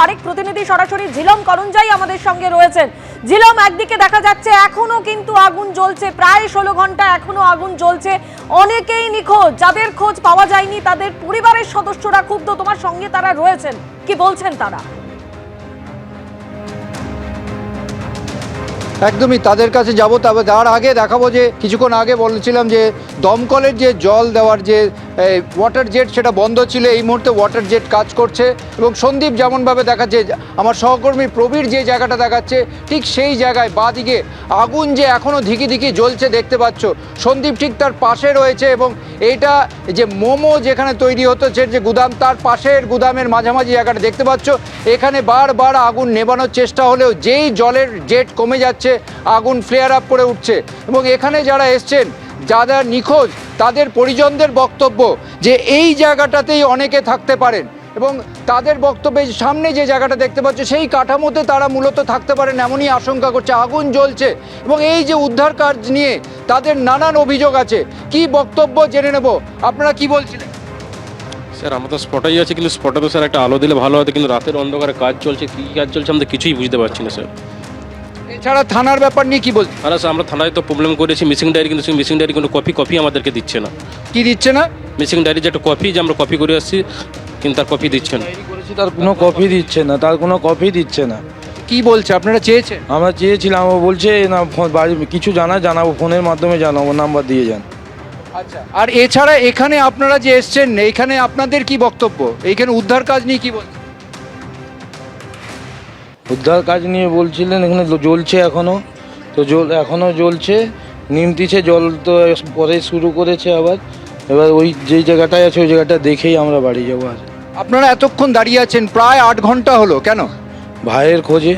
আরেক প্রতিনিধি সরাসরি ঝিলম করঞ্জাই আমাদের সঙ্গে রয়েছেন। ঝিলম, একদিকে দেখা যাচ্ছে এখনো কিন্তু আগুন জ্বলছে, প্রায় 16 ঘন্টা এখনো আগুন জ্বলছে, অনেকেই নিখোঁজ, যাদের খোঁজ পাওয়া যায়নি তাদের পরিবারের সদস্যরা ক্ষুব্ধ, তোমার সঙ্গে তারা রয়েছেন, কি বলছেন তারা? একদমই তাদের কাছে যাব, তবে তার আগে দেখাবো যে কিছুক্ষণ আগে বলেছিলাম যে দমকলের যে জল দেওয়ার যে ওয়াটার জেট সেটা বন্ধ ছিল, এই মুহূর্তে ওয়াটার জেট কাজ করছে। এবং সন্দীপ যেমনভাবে দেখাচ্ছে, আমার সহকর্মী প্রবীর যে জায়গাটা দেখাচ্ছে ঠিক সেই জায়গায় বাঁদিকে আগুন যে এখনও ধিকি ধিকি জ্বলছে দেখতে পাচ্ছ। সন্দীপ ঠিক তার পাশে রয়েছে এবং এইটা যে মোমো যেখানে তৈরি হতো যে গুদাম, তার পাশের গুদামের মাঝামাঝি জায়গাটা দেখতে পাচ্ছ। এখানে বারবার আগুন নেভানোর চেষ্টা হলেও যেই জলের জেট কমে যাচ্ছে আগুন ফ্লেয়ার আপ করে উঠছে। এবং এখানে যারা এসছেন, যারা নিখোঁজ, তাদের পরিজনদের বক্তব্য যে এই জায়গাটাতেই অনেকে থাকতে পারেন এবং তাদের বক্তব্যের সামনে যে জায়গাটা দেখতে পাচ্ছ সেই কাঠামোতে তারা মূলত থাকতে পারেন এমনই আশঙ্কা করছে। আগুন জ্বলছে এবং এই যে উদ্ধার কাজ নিয়ে তাদের নানান অভিযোগ আছে। কি বক্তব্য জেনে নেব। আপনারা কি বলছিলেন? স্যার আমরা তো স্পটেই আছি, কিন্তু স্পটে তো স্যার একটা আলো দিলে ভালো হতো, কিন্তু রাতের অন্ধকারে কাজ চলছে, কী কাজ চলছে আমরা কিছুই বুঝতে পারছি না স্যার। এছাড়া থানার ব্যাপার নিয়ে কি বলছেন? আরে স্যার আমরা থানায় তো প্রবলেম করেছি মিসিং ডায়েরি, কিন্তু সেই মিসিং ডায়েরি কোনো কপি আমাদেরকে দিচ্ছে না। কি দিচ্ছে না? মিসিং ডায়েরি যে একটা কপি, যে আমরা কপি করে আসছি, কিন্তু তার কপি দিচ্ছে না। তার কোনো কপি দিচ্ছে না, তার কোনো কপি দিচ্ছে না। কি বলছে? আপনারা চেয়েছেন? আমরা চেয়েছিলাম, ও বলছে না বাড়ি কিছু জানাবো, ফোনের মাধ্যমে জানাবো, নাম্বার দিয়ে যান। আচ্ছা, আর এছাড়া এখানে আপনারা যে এসছেন, এখানে আপনাদের কি বক্তব্য? এইখানে উদ্ধার কাজ নিয়ে কি বলছেন? উদ্ধার কাজ নিয়ে বলছিলেন এখানে জ্বলছে এখনও, তো এখনও জ্বলছে, নিমতিছে, জল তো পরে শুরু করেছে আবার। এবার ওই যেই জায়গাটায় আছে ওই জায়গাটা দেখেই আমরা বাড়ি যাবো। আর আপনারা এতক্ষণ দাঁড়িয়ে আছেন, প্রায় 8 ঘন্টা হলো, কেন? ভাইয়ের খোঁজে,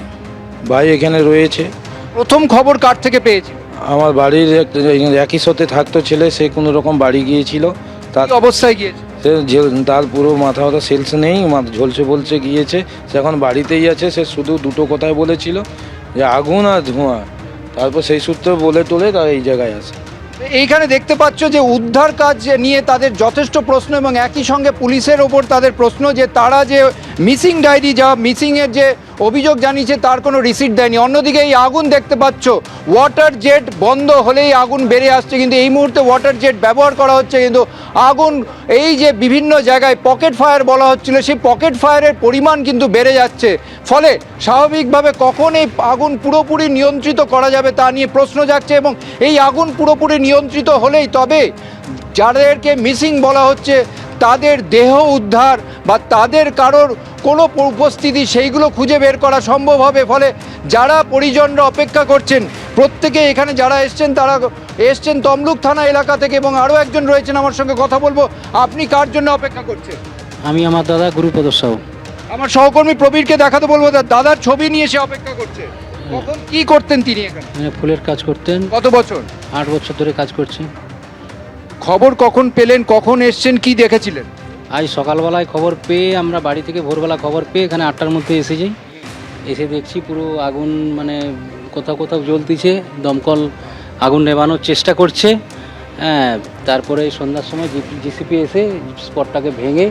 ভাই এখানে রয়েছে। প্রথম খবর কার থেকে পেয়েছি? আমার বাড়ির একই সাথে থাকতো ছেলে, সে কোনো রকম বাড়ি গিয়েছিল, তার কি অবস্থায় গিয়েছে? সে তার পুরো মাথা সেলস নেই, ঝলসে বলছে গিয়েছে, সে এখন বাড়িতেই আছে। সে শুধু দুটো কথাই বলেছিল যে আগুন আর ধোঁয়া, তারপর সেই সূত্রে বলে তোলে তারা এই জায়গায় আসে। এইখানে দেখতে পাচ্ছ যে উদ্ধার কাজ নিয়ে তাদের যথেষ্ট প্রশ্ন এবং একই সঙ্গে পুলিশের ওপর তাদের প্রশ্ন যে তারা যে মিসিং ডায়েরি, যা মিসিংয়ের যে অভিযোগ জানিয়েছে তার কোনো রিসিট দেয়নি। অন্যদিকে এই আগুন দেখতে পাচ্ছ, ওয়াটার জেট বন্ধ হলেই আগুন বেড়ে আসছে, কিন্তু এই মুহূর্তে ওয়াটার জেট ব্যবহার করা হচ্ছে, কিন্তু আগুন এই যে বিভিন্ন জায়গায় পকেট ফায়ার বলা হচ্ছিল, সেই পকেট ফায়ারের পরিমাণ কিন্তু বেড়ে যাচ্ছে। ফলে স্বাভাবিকভাবে কখন এই আগুন পুরোপুরি নিয়ন্ত্রিত করা যাবে তা নিয়ে প্রশ্ন জাগছে। এবং এই আগুন পুরোপুরি নিয়ন্ত্রিত হলেই তবে যাদেরকে মিসিং বলা হচ্ছে তাদের দেহ উদ্ধার বা তাদের কারোর কোনো উপস্থিতি সেইগুলো খুঁজে বের করা সম্ভব হবে। ফলে যারা পরিজনরা অপেক্ষা করছেন, প্রত্যেকে এখানে যারা এসছেন তারা এসছেন তমলুক থানা এলাকা থেকে। এবং আরও একজন রয়েছেন আমার সঙ্গে কথা বলবো। আপনি কার জন্য অপেক্ষা করছেন? আমি আমার দাদা গুরুপদ সাউ। আমার সহকর্মী প্রবীরকে দেখাতে বলবো, দাদার ছবি নিয়ে সে অপেক্ষা করছে। কখন কি করতেন তিনি এখানে? ফুলের কাজ করতেন। কত বছর? 8 বছর ধরে কাজ করছি। খবর কখন পেলেন, কখন এসছেন, কি দেখেছিলেন? আজ সকালবেলায় খবর পেয়ে আমরা বাড়ি থেকে ভোরবেলা খবর পেয়ে এখানে 8টার মধ্যে এসে যাই। এসে দেখছি পুরো আগুন মানে কোথাও কোথাও জ্বলতিছে, দমকল আগুন নেভানোর চেষ্টা করছে। হ্যাঁ, তারপরে সন্ধ্যার সময় জিসিপি এসে স্পটটাকে ভেঙে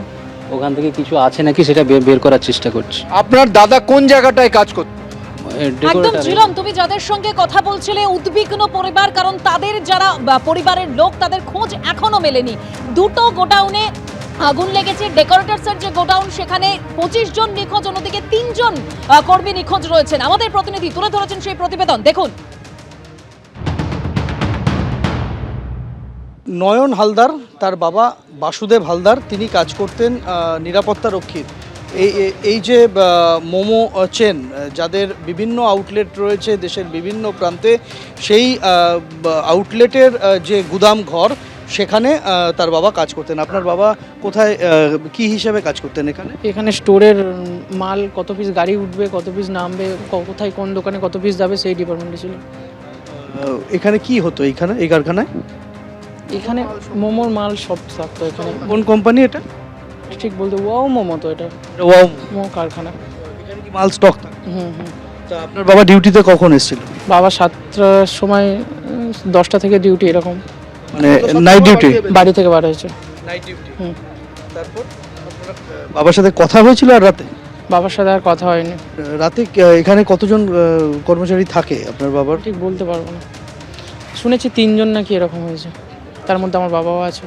ওখান থেকে কিছু আছে নাকি সেটা বের করার চেষ্টা করছে। আপনার দাদা কোন জায়গাটায় কাজ করতেন? একদম ঝিলম, তুমি যাদের সঙ্গে কথা বলছিলে উদ্বিগ্ন পরিবার, কারণ তাদের যারা পরিবারের লোক তাদের খোঁজ এখনো মেলেনি। দুটো গোডাউনে আগুন লেগেছে, ডেকোরেটরসের যে গোডাউন সেখানে 25 জন নিখোঁজ, অন্যদিকে 3 জন কর্মী নিখোঁজ রয়েছেন। আমাদের প্রতিনিধি তুলে ধরেছেন সেই প্রতিবেদন, দেখুন। নয়ন হালদার, তার বাবা বাসুদেব হালদার, তিনি কাজ করতেন নিরাপত্তা রক্ষীর। এই যে মোমো চেন, যাদের বিভিন্ন আউটলেট রয়েছে দেশের বিভিন্ন প্রান্তে, সেই আউটলেটের যে গুদাম ঘর, সেখানে তার বাবা কাজ করতেন। আপনার বাবা কোথায় কি হিসেবে কাজ করতেন এখানে? এখানে স্টোরের মাল কত পিস গাড়ি উঠবে, কত পিস নামবে, কোথায় কোন দোকানে কত পিস যাবে সেই ডিপার্টমেন্টে ছিল। এখানে কি হতো এইখানে, এই কারখানায়? এখানে মোমোর মাল সব থাকতো এখানে। কোন কোম্পানি এটা? ঠিক বলতে ওয়াও মোমো, তো এটা ওয়াও মোমো কারখানা। এখানে কি মাল স্টক থাকে? হুম। তা আপনার বাবা ডিউটিতে কখন এসেছিল? বাবা 7টার সময়, 10টা থেকে ডিউটি এরকম, মানে নাইট ডিউটি? বাড়ি থেকে বার হয়েছে। Night duty. হুম। তারপর বাবার সাথে কথা হয়েছিল আর রাতে? বাবার সাথে আর কথা হয়নি। রাতে এখানে কতজন কর্মচারী থাকে আপনার বাবার? ঠিক বলতে পারবো না, শুনেছি 3 জন নাকি এরকম হয়েছে, তার মধ্যে আমার বাবাও আছে।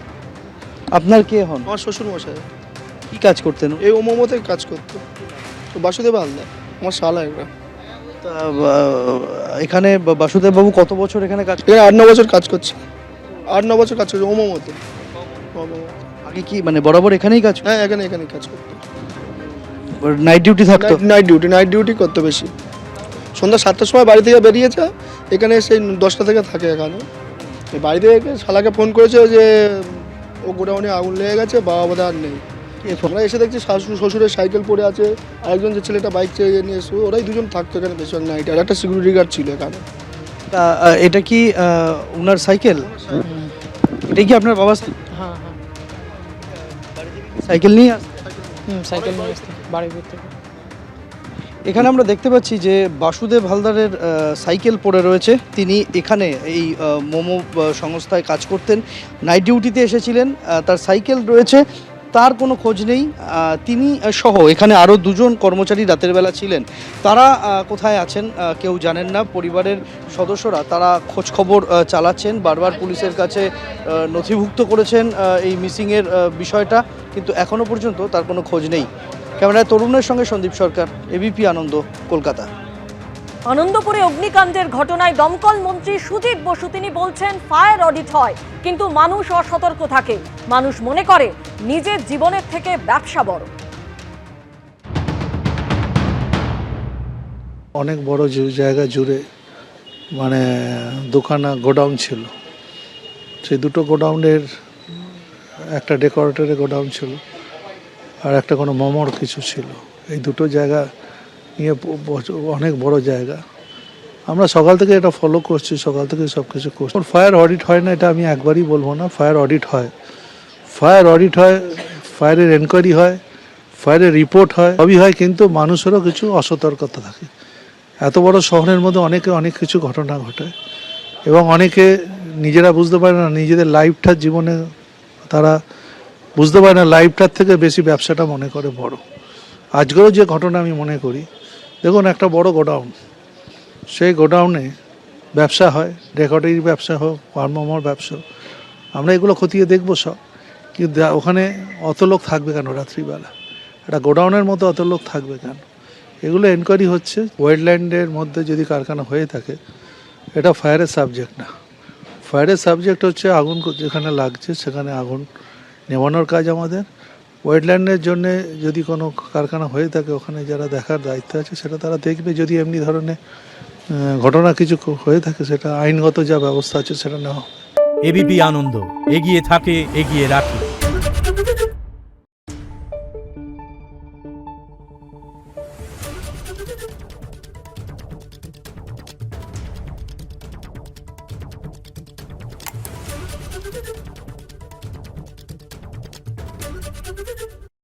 আপনার কে হন? আমার শ্বশুর মশাই কি কাজ করতেন? এই ওমোমোতে কাজ করতো, তো বাসুদেব হালদার আমার শালা। এরা তা, এখানে বাসুদেব বাবু কত বছর এখানে কাজ এখানে 8-9 বছর কাজ করছে, 8-9 বছর কাজ করছে ওমোমোতে। আগে কি মানে বরাবর এখানেই কাজ? হ্যাঁ, এখানেই কাজ করতো। নাইট ডিউটি থাকতো? নাইট ডিউটি করতো বেশি। সন্ধ্যা 7টার সময় বাড়ি থেকে বেরিয়েছে, এখানে সেই 10টা থেকে থাকে এখানে। এই বাড়ি থেকে শালাকে ফোন করেছে যে ও গোডাউনে আগুন লেগে গেছে, বাবা বোধহয় আর নেই। আমরা এসে দেখছি শাশুড়ি শ্বশুরের সাইকেল পড়ে আছে, আরেকজন যে ছেলেটা বাইক চেয়ে নিয়ে এসে, ওরাই দুজন থাকতো এখানে বেশিরভাগ নাইটে, আর একটা সিকিউরিটি গার্ড ছিল এখানে। তা, এটা কি ওনার সাইকেল? এটা কি আপনার বাবা হ্যাঁ, সাইকেল নিয়ে আসতেন? সাইকেল নিয়ে আসতে বাড়ির ভিতর থেকে। এখানে আমরা দেখতে পাচ্ছি যে বাসুদেব হালদারের সাইকেল পড়ে রয়েছে। তিনি এখানে এই মোমো সংস্থায় কাজ করতেন, নাইট ডিউটিতে এসেছিলেন, তার সাইকেল রয়েছে, তার কোনো খোঁজ নেই। তিনি সহ এখানে আরও 2 জন কর্মচারী রাতের বেলা ছিলেন, তারা কোথায় আছেন কেউ জানেন না। পরিবারের সদস্যরা তারা খোঁজ খবর চালাচ্ছেন, বারবার পুলিশের কাছে নথিভুক্ত করেছেন এই মিসিংয়ের বিষয়টা, কিন্তু এখনও পর্যন্ত তার কোনো খোঁজ নেই। ক্যামেরায় তরুণের সঙ্গে সন্দীপ সরকার, এবিপি আনন্দ, কলকাতা। আনন্দপুরে অগ্নিকাণ্ডের ঘটনায় দমকল মন্ত্রী সুজিত বসু তিনি বলছেন ফায়ার অডিট হয়, কিন্তু মানুষ অসতর্ক থাকে। মানুষ মনে করে নিজের জীবনের থেকে ব্যবসা বড়। অনেক বড় জায়গা জুড়ে মানে দোকানা গোডাউন ছিল, সেই দুটো গোডাউনের একটা ডেকোরেটরের গোডাউন ছিল আর একটা কোনো মোমোর কিছু ছিল। এই দুটো জায়গা নিয়ে অনেক বড় জায়গা। আমরা সকাল থেকে এটা ফলো করছি, সকাল থেকে সব কিছু করছি। ফায়ার অডিট হয় না এটা আমি একবারই বলবো না, ফায়ার অডিট হয়, ফায়ারের এনকোয়ারি হয়, ফায়ারের রিপোর্ট হয়, সবই হয়, কিন্তু মানুষেরও কিছু অসতর্কতা থাকে। এত বড় শহরের মধ্যে অনেক কিছু ঘটনা ঘটে এবং অনেকে নিজেরা বুঝতে পারে না, নিজেদের লাইফটার জীবনে তারা বুঝতে পারে না, লাইফটার থেকে বেশি ব্যবসাটা মনে করে বড়। আজকেরও যে ঘটনা আমি মনে করি, দেখুন একটা বড় গোডাউন, সেই গোডাউনে ব্যবসা হয়, ডেকোরেটরি ব্যবসা হোক, মোমোর ব্যবসা, আমরা এগুলো খতিয়ে দেখবো সব, কিন্তু ওখানে অত লোক থাকবে কেন রাত্রিবেলা? একটা গোডাউনের মতো অত লোক থাকবে কেন? এগুলো এনকোয়ারি হচ্ছে। ওয়েটল্যান্ডের মধ্যে যদি কারখানা হয়ে থাকে, এটা ফায়ারের সাবজেক্ট না। ফায়ারের সাবজেক্ট হচ্ছে আগুন যেখানে লাগছে সেখানে আগুন নেভানোর কাজ আমাদের। ওয়েটল্যান্ডের জন্য যদি কোনো কারখানা হয়ে থাকে, ওখানে যারা দেখার দায়িত্ব আছে সেটা তারা দেখবে। যদি এমনি ধরনের ঘটনা কিছু হয়ে থাকে, সেটা আইনগত যা ব্যবস্থা আছে সেটা নেওয়া। এবিপি আনন্দ, এগিয়ে থাকে, এগিয়ে রাখে।